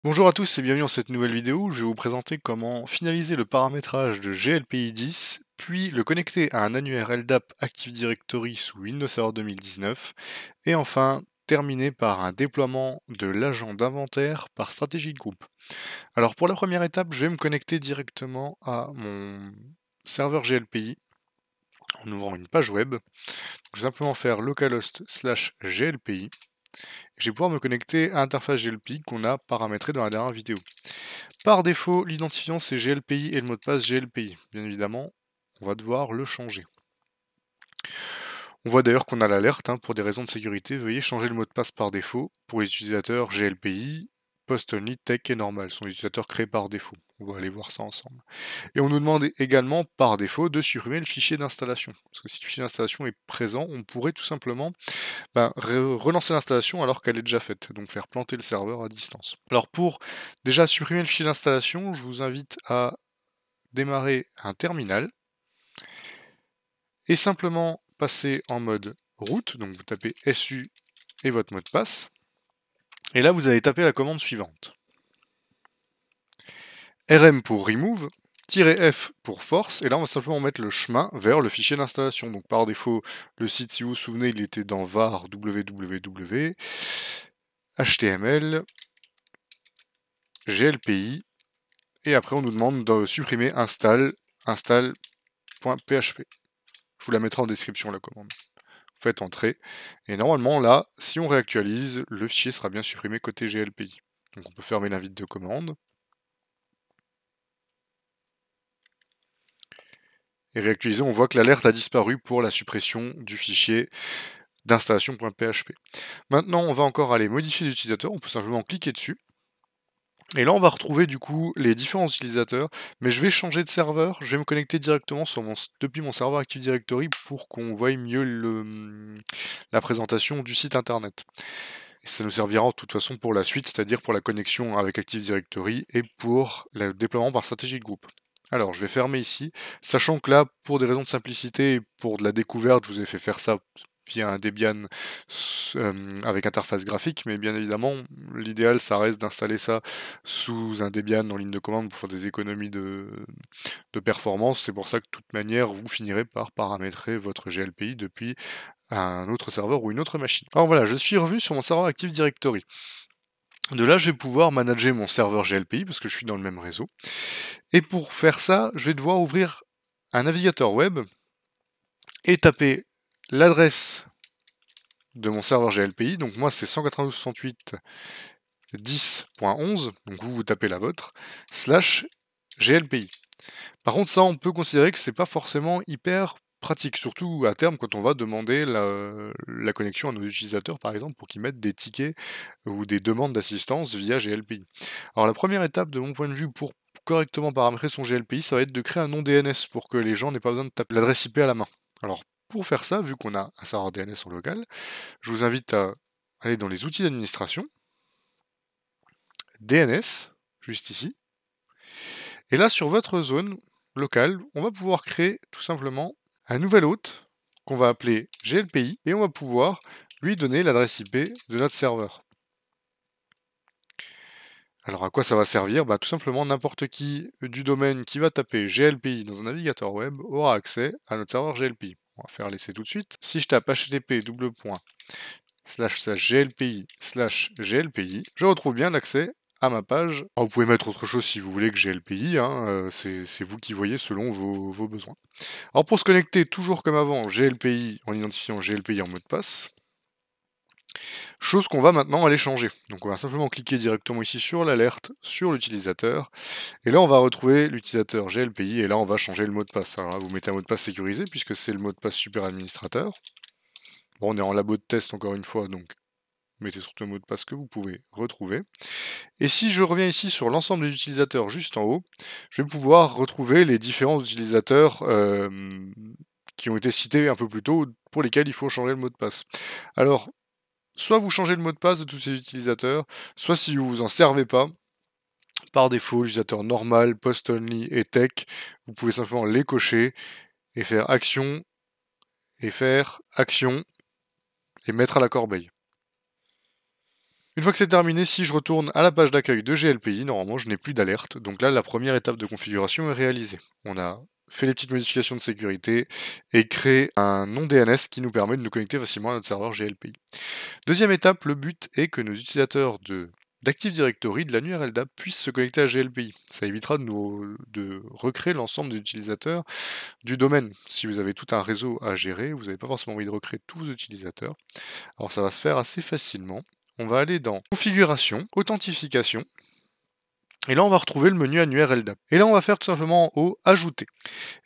Bonjour à tous et bienvenue dans cette nouvelle vidéo où je vais vous présenter comment finaliser le paramétrage de GLPI 10, puis le connecter à un annuaire LDAP Active Directory sous Windows Server 2019, et enfin terminer par un déploiement de l'agent d'inventaire par stratégie de groupe. Alors pour la première étape, je vais me connecter directement à mon serveur GLPI en ouvrant une page web. Je vais simplement faire localhost/glpi. Je vais pouvoir me connecter à l'interface GLPI qu'on a paramétré dans la dernière vidéo. Par défaut, l'identifiant c'est GLPI et le mot de passe GLPI. Bien évidemment, on va devoir le changer. On voit d'ailleurs qu'on a l'alerte, pour des raisons de sécurité, veuillez changer le mot de passe par défaut pour les utilisateurs GLPI, Post-Only, Tech et Normal, ce sont les utilisateurs créés par défaut. On va aller voir ça ensemble. Et on nous demande également par défaut de supprimer le fichier d'installation. Parce que si le fichier d'installation est présent, on pourrait tout simplement relancer l'installation alors qu'elle est déjà faite, donc faire planter le serveur à distance. Alors pour déjà supprimer le fichier d'installation, je vous invite à démarrer un terminal et simplement passer en mode root, donc vous tapez SU et votre mot de passe, et là vous allez taper la commande suivante. RM pour remove, -F pour force, et là on va simplement mettre le chemin vers le fichier d'installation. Donc par défaut, le site, si vous vous souvenez, il était dans var www, html, glpi, et après on nous demande de supprimer install.php. Je vous la mettrai en description la commande. Vous faites entrer, et normalement là, si on réactualise, le fichier sera bien supprimé côté glpi. Donc on peut fermer l'invite de commande. Et réactualiser, on voit que l'alerte a disparu pour la suppression du fichier d'installation.php. Maintenant, on va encore aller modifier l'utilisateur, on peut simplement cliquer dessus. Et là, on va retrouver du coup les différents utilisateurs, mais je vais changer de serveur, je vais me connecter directement depuis mon serveur Active Directory pour qu'on voie mieux la présentation du site internet. Et ça nous servira de toute façon pour la suite, c'est-à-dire pour la connexion avec Active Directory et pour le déploiement par stratégie de groupe. Alors, je vais fermer ici, sachant que là, pour des raisons de simplicité et pour de la découverte, je vous ai fait faire ça via un Debian avec interface graphique, mais bien évidemment, l'idéal, ça reste d'installer ça sous un Debian en ligne de commande pour faire des économies de performance. C'est pour ça que de toute manière, vous finirez par paramétrer votre GLPI depuis un autre serveur ou une autre machine. Alors voilà, je suis revenu sur mon serveur Active Directory. De là, je vais pouvoir manager mon serveur GLPI parce que je suis dans le même réseau. Et pour faire ça, je vais devoir ouvrir un navigateur web et taper l'adresse de mon serveur GLPI. Donc moi, c'est 192.168.10.11. Donc vous tapez la vôtre, /GLPI. Par contre, ça, on peut considérer que c'est pas forcément hyper pratique, surtout à terme quand on va demander la connexion à nos utilisateurs, par exemple, pour qu'ils mettent des tickets ou des demandes d'assistance via GLPI. Alors la première étape, de mon point de vue, pour correctement paramétrer son GLPI, ça va être de créer un nom DNS pour que les gens n'aient pas besoin de taper l'adresse IP à la main. Alors pour faire ça, vu qu'on a un serveur DNS en local, je vous invite à aller dans les outils d'administration, DNS, juste ici, et là sur votre zone locale, on va pouvoir créer tout simplement un nouvel hôte qu'on va appeler GLPI et on va pouvoir lui donner l'adresse IP de notre serveur. Alors à quoi ça va servir? Tout simplement n'importe qui du domaine qui va taper GLPI dans un navigateur web aura accès à notre serveur GLPI. On va faire l'essai tout de suite. Si je tape http://glpi/glpi, je retrouve bien l'accès à ma page. Alors, vous pouvez mettre autre chose si vous voulez que GLPI, c'est vous qui voyez selon vos besoins. Alors pour se connecter, toujours comme avant, GLPI en identifiant GLPI en mot de passe. Chose qu'on va maintenant aller changer. Donc on va simplement cliquer directement ici sur l'alerte, sur l'utilisateur, et là on va retrouver l'utilisateur GLPI, et là on va changer le mot de passe. Alors là vous mettez un mot de passe sécurisé, puisque c'est le mot de passe super administrateur. Bon, on est en labo de test encore une fois, donc mettez surtout un mot de passe que vous pouvez retrouver. Et si je reviens ici sur l'ensemble des utilisateurs juste en haut, je vais pouvoir retrouver les différents utilisateurs qui ont été cités un peu plus tôt, pour lesquels il faut changer le mot de passe. Alors, soit vous changez le mot de passe de tous ces utilisateurs, soit si vous vous en servez pas, par défaut, l'utilisateur normal, post-only et tech, vous pouvez simplement les cocher et faire action, et mettre à la corbeille. Une fois que c'est terminé, si je retourne à la page d'accueil de GLPI, normalement je n'ai plus d'alerte. Donc là, la première étape de configuration est réalisée. On a fait les petites modifications de sécurité et créé un nom DNS qui nous permet de nous connecter facilement à notre serveur GLPI. Deuxième étape, le but est que nos utilisateurs d'Active Directory, de l'annuaire LDAP, puissent se connecter à GLPI. Ça évitera de recréer l'ensemble des utilisateurs du domaine. Si vous avez tout un réseau à gérer, vous n'avez pas forcément envie de recréer tous vos utilisateurs. Alors ça va se faire assez facilement. On va aller dans Configuration, Authentification, et là on va retrouver le menu annuaire LDAP. Et là on va faire tout simplement en haut Ajouter.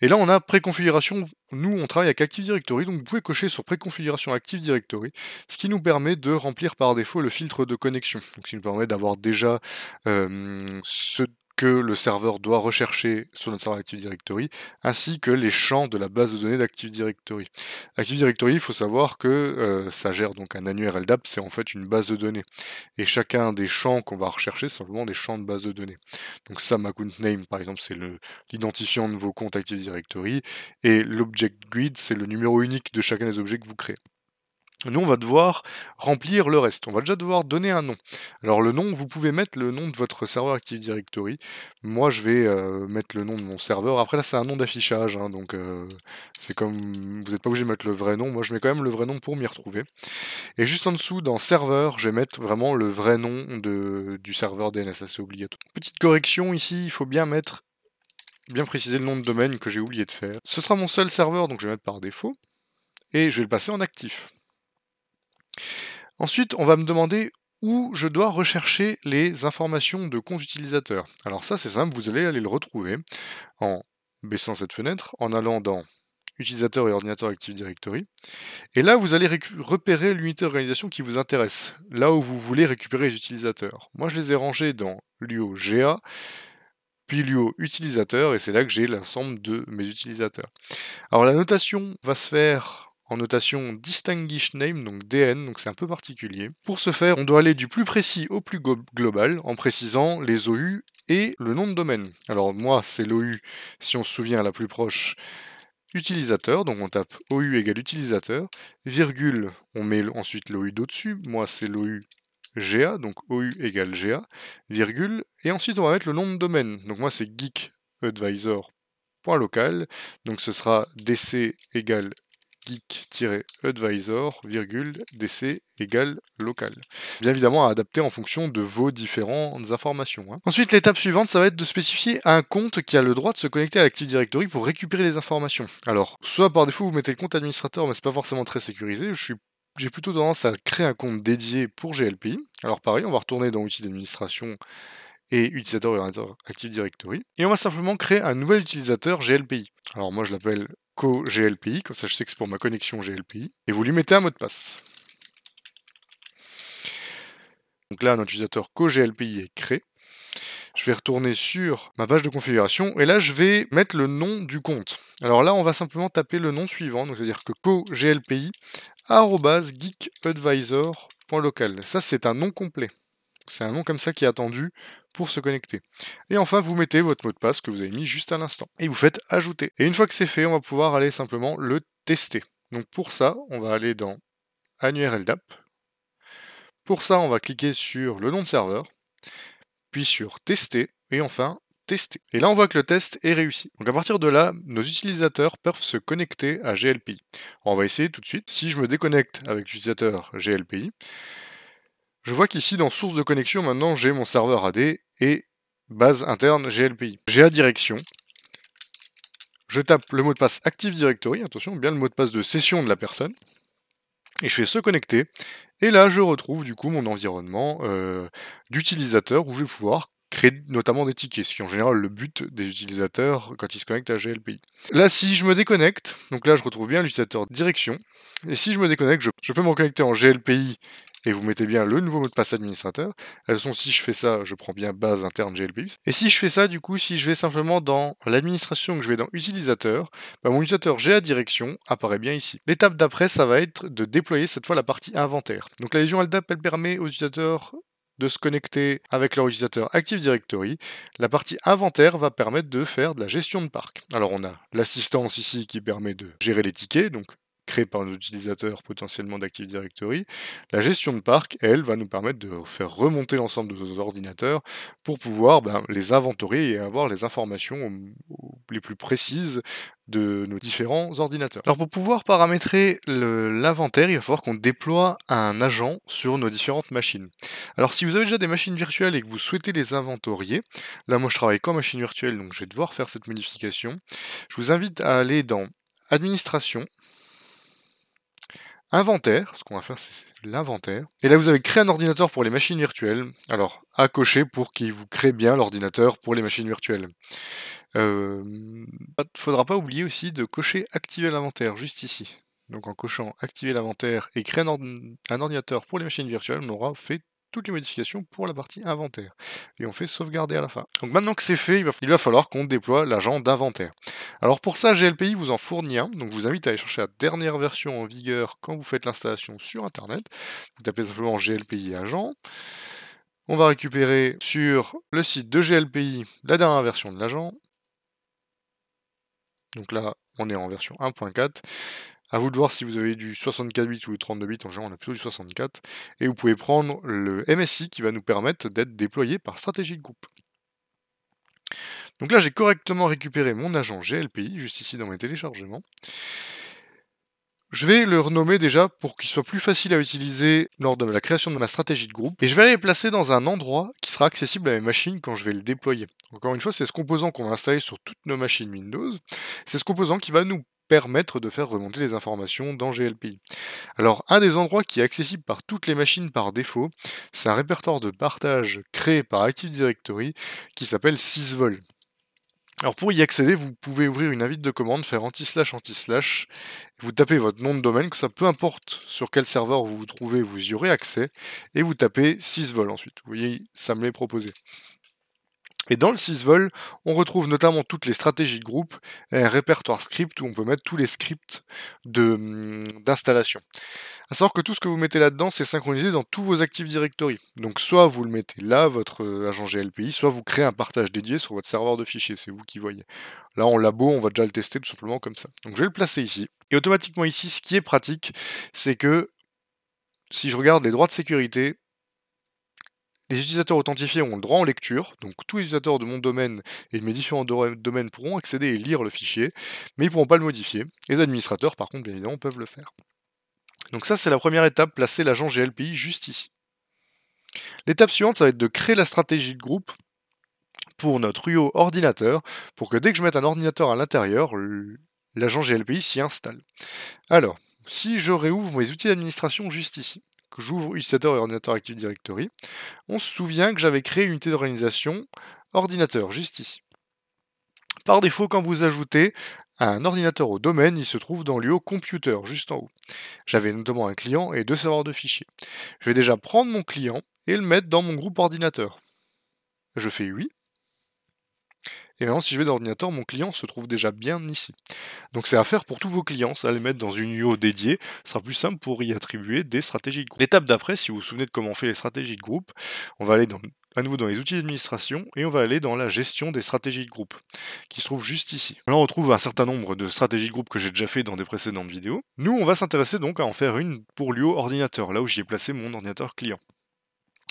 Et là on a Préconfiguration. Nous on travaille avec Active Directory, donc vous pouvez cocher sur Préconfiguration Active Directory, ce qui nous permet de remplir par défaut le filtre de connexion. Donc ce qui nous permet d'avoir déjà ce que le serveur doit rechercher sur notre serveur Active Directory, ainsi que les champs de la base de données d'Active Directory. Active Directory, il faut savoir que ça gère donc un annuaire LDAP, c'est en fait une base de données. Et chacun des champs qu'on va rechercher, c'est simplement des champs de base de données. Donc Sam Account Name, par exemple, c'est l'identifiant de vos comptes Active Directory, et l'Object Grid, c'est le numéro unique de chacun des objets que vous créez. Nous, on va devoir remplir le reste. On va déjà devoir donner un nom. Alors le nom, vous pouvez mettre le nom de votre serveur Active Directory. Moi, je vais mettre le nom de mon serveur. Après, là, c'est un nom d'affichage, hein, donc c'est comme... Vous n'êtes pas obligé de mettre le vrai nom. Moi, je mets quand même le vrai nom pour m'y retrouver. Et juste en dessous, dans serveur, je vais mettre vraiment le vrai nom du serveur DNS. Ça, c'est obligatoire. Petite correction ici, il faut bien préciser le nom de domaine que j'ai oublié de faire. Ce sera mon seul serveur, donc je vais mettre par défaut. Et je vais le passer en actif. Ensuite, on va me demander où je dois rechercher les informations de compte utilisateur. Alors ça, c'est simple, vous allez aller le retrouver en baissant cette fenêtre, en allant dans Utilisateur et ordinateur Active Directory. Et là, vous allez repérer l'unité d'organisation qui vous intéresse, là où vous voulez récupérer les utilisateurs. Moi, je les ai rangés dans l'UO GA, puis l'UO utilisateur, et c'est là que j'ai l'ensemble de mes utilisateurs. Alors la notation va se faire en notation Distinguished Name, donc DN, donc c'est un peu particulier. Pour ce faire, on doit aller du plus précis au plus global, en précisant les OU et le nom de domaine. Alors moi, c'est l'OU, si on se souvient, à la plus proche, utilisateur, donc on tape OU égale utilisateur, virgule, on met ensuite l'OU d'au-dessus, moi c'est l'OU GA, donc OU égale GA, virgule, et ensuite on va mettre le nom de domaine. Donc moi c'est geekadvisor.local, donc ce sera dc égale geek-advisor, dc égale local. Bien évidemment à adapter en fonction de vos différentes informations. Hein. Ensuite, l'étape suivante, ça va être de spécifier un compte qui a le droit de se connecter à l'Active Directory pour récupérer les informations. Alors, soit par défaut, vous mettez le compte administrateur, mais c'est pas forcément très sécurisé. J'ai plutôt tendance à créer un compte dédié pour GLPI. Alors pareil, on va retourner dans outils d'administration et utilisateur et ordinateur Active Directory. Et on va simplement créer un nouvel utilisateur GLPI. Alors moi je l'appelle co-GLPI, comme ça je sais que c'est pour ma connexion GLPI. Et vous lui mettez un mot de passe. Donc là, notre utilisateur co-GLPI est créé. Je vais retourner sur ma page de configuration et là je vais mettre le nom du compte. Alors là on va simplement taper le nom suivant, donc c'est-à-dire que co-glpi @geekadvisor.local. Ça c'est un nom complet. C'est un nom comme ça qui est attendu pour se connecter. Et enfin vous mettez votre mot de passe que vous avez mis juste à l'instant. Et vous faites ajouter. Et une fois que c'est fait, on va pouvoir aller simplement le tester. Donc pour ça, on va aller dans annuaire LDAP. Pour ça, on va cliquer sur le nom de serveur, puis sur tester, et enfin tester. Et là, on voit que le test est réussi. Donc à partir de là, nos utilisateurs peuvent se connecter à GLPI. On va essayer tout de suite. Si je me déconnecte avec l'utilisateur GLPI, je vois qu'ici, dans source de connexion, maintenant, j'ai mon serveur AD et base interne GLPI. J'ai la direction. Je tape le mot de passe Active Directory, attention, bien le mot de passe de session de la personne. Et je fais se connecter. Et là, je retrouve du coup mon environnement d'utilisateur où je vais pouvoir créer notamment des tickets, ce qui est en général le but des utilisateurs quand ils se connectent à GLPI. Là, si je me déconnecte, donc là je retrouve bien l'utilisateur direction, et si je me déconnecte, je peux me reconnecter en GLPI et vous mettez bien le nouveau mot de passe administrateur. De toute façon, si je fais ça, je prends bien base interne GLPI. Et si je fais ça, du coup, si je vais simplement dans l'administration, que je vais dans utilisateur, bah, mon utilisateur GA direction apparaît bien ici. L'étape d'après, ça va être de déployer cette fois la partie inventaire. Donc la légion LDAP, elle permet aux utilisateurs de se connecter avec leur utilisateur Active Directory. La partie inventaire va permettre de faire de la gestion de parc. Alors on a l'assistance ici qui permet de gérer les tickets, donc créées par nos utilisateurs potentiellement d'Active Directory. La gestion de parc, elle, va nous permettre de faire remonter l'ensemble de nos ordinateurs pour pouvoir les inventorier et avoir les informations les plus précises de nos différents ordinateurs. Alors pour pouvoir paramétrer l'inventaire, il va falloir qu'on déploie un agent sur nos différentes machines. Alors si vous avez déjà des machines virtuelles et que vous souhaitez les inventorier, là moi je travaille qu'en machine virtuelle donc je vais devoir faire cette modification. Je vous invite à aller dans Administration, Inventaire, ce qu'on va faire c'est l'inventaire. Et là vous avez créé un ordinateur pour les machines virtuelles. Alors à cocher pour qu'il vous crée bien l'ordinateur pour les machines virtuelles. Faudra pas oublier aussi de cocher activer l'inventaire juste ici. Donc en cochant activer l'inventaire et créer un ordinateur pour les machines virtuelles, on aura fait toutes les modifications pour la partie inventaire. Et on fait sauvegarder à la fin. Donc maintenant que c'est fait, il va falloir qu'on déploie l'agent d'inventaire. Alors pour ça, GLPI vous en fournit un. Donc je vous invite à aller chercher la dernière version en vigueur quand vous faites l'installation sur Internet. Vous tapez simplement GLPI agent. On va récupérer sur le site de GLPI la dernière version de l'agent. Donc là, on est en version 1.4. À vous de voir si vous avez du 64 bits ou du 32 bits. En général, on a plutôt du 64. Et vous pouvez prendre le MSI qui va nous permettre d'être déployé par Strategic Group. Donc là, j'ai correctement récupéré mon agent GLPI, juste ici dans mes téléchargements. Je vais le renommer déjà pour qu'il soit plus facile à utiliser lors de la création de ma stratégie de groupe. Et je vais aller le placer dans un endroit qui sera accessible à mes machines quand je vais le déployer. Encore une fois, c'est ce composant qu'on va installer sur toutes nos machines Windows. C'est ce composant qui va nous permettre de faire remonter les informations dans GLPI. Alors, un des endroits qui est accessible par toutes les machines par défaut, c'est un répertoire de partage créé par Active Directory qui s'appelle sysvol. Alors pour y accéder, vous pouvez ouvrir une invite de commande, faire anti/, vous tapez votre nom de domaine, que ça peu importe sur quel serveur vous vous trouvez, vous y aurez accès, et vous tapez sysvol ensuite. Vous voyez, ça me l'est proposé. Et dans le sysvol, on retrouve notamment toutes les stratégies de groupe et un répertoire script où on peut mettre tous les scripts d'installation. À savoir que tout ce que vous mettez là-dedans, c'est synchronisé dans tous vos Active Directory. Donc soit vous le mettez là, votre agent GLPI, soit vous créez un partage dédié sur votre serveur de fichiers, c'est vous qui voyez. Là en labo, on va déjà le tester tout simplement comme ça. Donc je vais le placer ici. Et automatiquement ici, ce qui est pratique, c'est que si je regarde les droits de sécurité, les utilisateurs authentifiés ont le droit en lecture, donc tous les utilisateurs de mon domaine et de mes différents domaines pourront accéder et lire le fichier, mais ils ne pourront pas le modifier. Les administrateurs, par contre, bien évidemment, peuvent le faire. Donc ça, c'est la première étape, placer l'agent GLPI juste ici. L'étape suivante, ça va être de créer la stratégie de groupe pour notre UO ordinateur, pour que dès que je mette un ordinateur à l'intérieur, l'agent GLPI s'y installe. Alors, si je réouvre mes outils d'administration juste ici, que j'ouvre utilisateur et ordinateur Active Directory, on se souvient que j'avais créé une unité d'organisation ordinateur juste ici. Par défaut, quand vous ajoutez un ordinateur au domaine, il se trouve dans l'UO computer, juste en haut. J'avais notamment un client et 2 serveurs de fichiers. Je vais déjà prendre mon client et le mettre dans mon groupe ordinateur. Je fais oui. Et maintenant, si je vais dans l'ordinateur, mon client se trouve déjà bien ici. Donc c'est à faire pour tous vos clients, ça va les mettre dans une UO dédiée, ce sera plus simple pour y attribuer des stratégies de groupe. L'étape d'après, si vous vous souvenez de comment on fait les stratégies de groupe, on va aller à nouveau dans les outils d'administration et on va aller dans la gestion des stratégies de groupe, qui se trouve juste ici. Là on retrouve un certain nombre de stratégies de groupe que j'ai déjà fait dans des précédentes vidéos. Nous on va s'intéresser donc à en faire une pour l'UO ordinateur, là où j'y ai placé mon ordinateur client.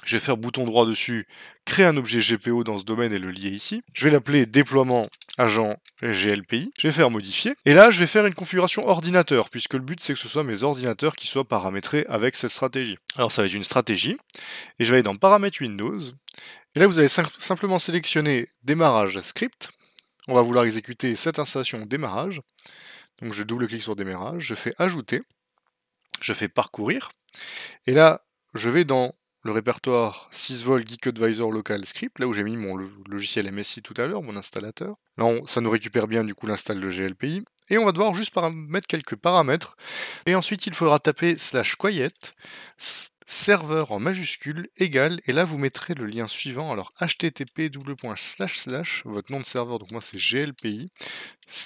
Je vais faire bouton droit dessus, créer un objet GPO dans ce domaine et le lier ici. Je vais l'appeler déploiement agent GLPI. Je vais faire modifier. Et là, je vais faire une configuration ordinateur, puisque le but, c'est que ce soit mes ordinateurs qui soient paramétrés avec cette stratégie. Alors, ça va être une stratégie. Et je vais aller dans Paramètres Windows. Et là, vous allez simplement sélectionner Démarrage Script. On va vouloir exécuter cette installation démarrage. Donc, je double-clique sur Démarrage. Je fais Ajouter. Je fais Parcourir. Et là, je vais dans le répertoire sysvol Geek Advisor Local Script, là où j'ai mis mon logiciel MSI tout à l'heure, mon installateur. Là, ça nous récupère bien du coup l'install de GLPI. Et on va devoir juste mettre quelques paramètres. Et ensuite, il faudra taper /quiet, serveur en majuscule, égal, et là vous mettrez le lien suivant, alors http votre nom de serveur, donc moi c'est GLPI,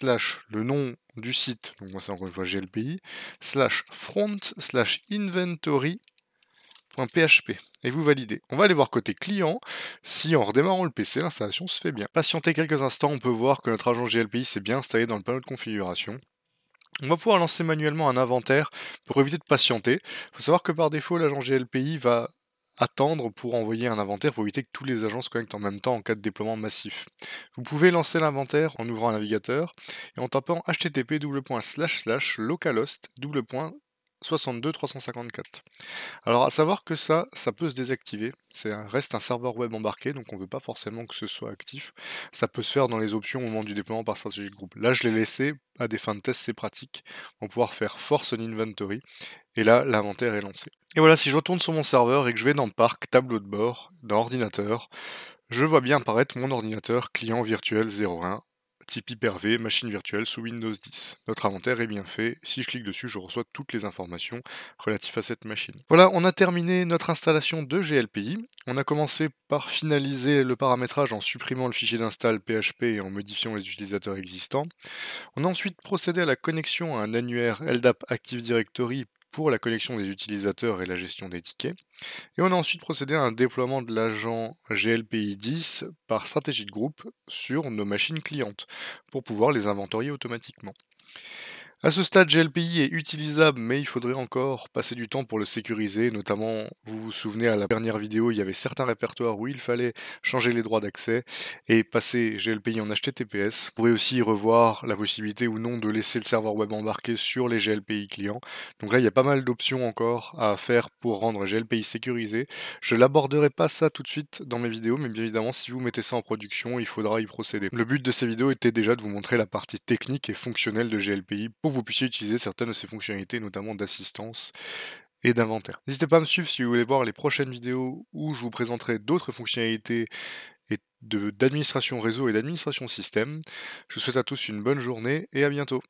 / le nom du site, donc moi c'est encore une fois GLPI, /front /inventory .php et vous validez. On va aller voir côté client si en redémarrant le PC l'installation se fait bien. Patientez quelques instants, on peut voir que notre agent GLPI s'est bien installé dans le panneau de configuration. On va pouvoir lancer manuellement un inventaire pour éviter de patienter. Il faut savoir que par défaut, l'agent GLPI va attendre pour envoyer un inventaire pour éviter que tous les agents se connectent en même temps en cas de déploiement massif. Vous pouvez lancer l'inventaire en ouvrant un navigateur et en tapant http://localhost:62.354. Alors à savoir que ça peut se désactiver, reste un serveur web embarqué, donc on ne veut pas forcément que ce soit actif. Ça peut se faire dans les options au moment du déploiement par stratégie de groupe. Là je l'ai laissé, à des fins de test c'est pratique. On va pouvoir faire force on inventory, et là l'inventaire est lancé. Et voilà, si je retourne sur mon serveur et que je vais dans Parc, tableau de bord, dans Ordinateur, je vois bien apparaître mon ordinateur client virtuel 01, type Hyper-V, machine virtuelle sous Windows 10. Notre inventaire est bien fait. Si je clique dessus, je reçois toutes les informations relatives à cette machine. Voilà, on a terminé notre installation de GLPI. On a commencé par finaliser le paramétrage en supprimant le fichier d'install PHP et en modifiant les utilisateurs existants. On a ensuite procédé à la connexion à un annuaire LDAP Active Directory pour la connexion des utilisateurs et la gestion des tickets. Et on a ensuite procédé à un déploiement de l'agent GLPI 10 par stratégie de groupe sur nos machines clientes pour pouvoir les inventorier automatiquement. À ce stade, GLPI est utilisable, mais il faudrait encore passer du temps pour le sécuriser. Notamment, vous vous souvenez, à la dernière vidéo, il y avait certains répertoires où il fallait changer les droits d'accès et passer GLPI en HTTPS. Vous pourrez aussi revoir la possibilité ou non de laisser le serveur web embarqué sur les GLPI clients. Donc là, il y a pas mal d'options encore à faire pour rendre GLPI sécurisé. Je n'aborderai pas ça tout de suite dans mes vidéos, mais bien évidemment, si vous mettez ça en production, il faudra y procéder. Le but de ces vidéos était déjà de vous montrer la partie technique et fonctionnelle de GLPI pour que vous puissiez utiliser certaines de ses fonctionnalités, notamment d'assistance et d'inventaire. N'hésitez pas à me suivre si vous voulez voir les prochaines vidéos où je vous présenterai d'autres fonctionnalités et d'administration réseau et d'administration système. Je vous souhaite à tous une bonne journée et à bientôt.